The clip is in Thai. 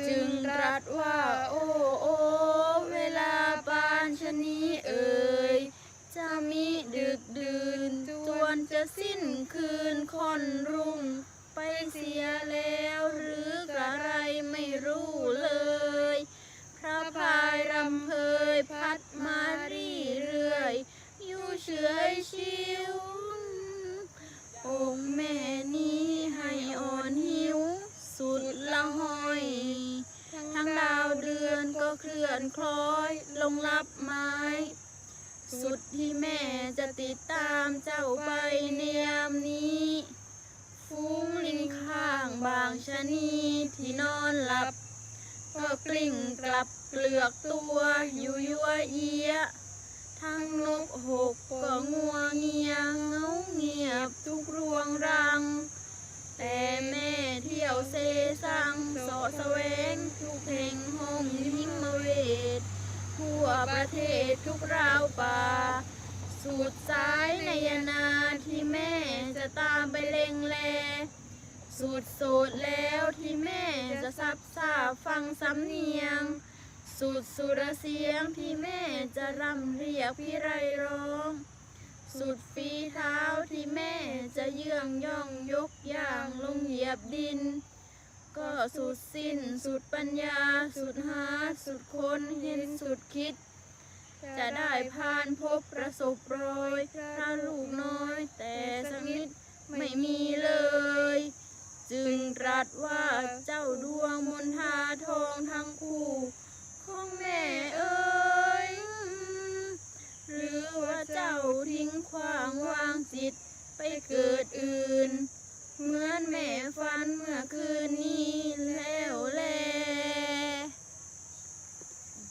จึงตรัสว่าโอ้โอเวลาปานชะนี้เอ่ยจะมิดึกดื่นจวนจะสิ้นคืนค่อนรุ่งไปเสียแล้วหรือกระไรไม่รู้เลยพระพายรำเพยพัดมารีเรื่อยอยู่เฉยชิวองค์แม่นี้ให้อ่อนหิวสุดละห้อยทั้งดาวเดือนก็เคลื่อนคล้อยลงลับไม้สุดที่แม่จะติดตามเจ้าไปในยามนี้ฝูงลิงข้างบางชะนีที่นอนหลับก็กลิ้งกลับเกลือกตัวอยู่ยั่วเยียทั้งนกหกก็งัวเงียเงาเงียบทุกรวงรังแต่แม่เที่ยวเซซังเสาะแสวงทุกแห่งห้องหิมเวททั่วประเทศทุกราวป่าสุดสายนยนาที่แม่จะตามไปเล็งแลสุดโสดแล้วที่แม่จะซับซาฟังสำเนียงสุดสุรเสียงที่แม่จะรำเรียกพี่ไรร้องสุดฝีเท้าที่แม่จะเยื่องย่องยกย่างลงเหยียบดินก็สุดสิ้นสุดปัญญาสุดหาสุดค้นเห็นสุดคิดจะได้ผ่านพบประสบรอยพระลูกน้อยแต่สักนิดไม่มีเลยจึงตรัสว่าเจ้าดวงมนทาทองทั้งคู่ของแม่เอ๋ยหรือว่าเจ้าทิ้งขว้างวางจิตไปเกิดอื่นเหมือนแม่ฝันเมื่อคืนนี้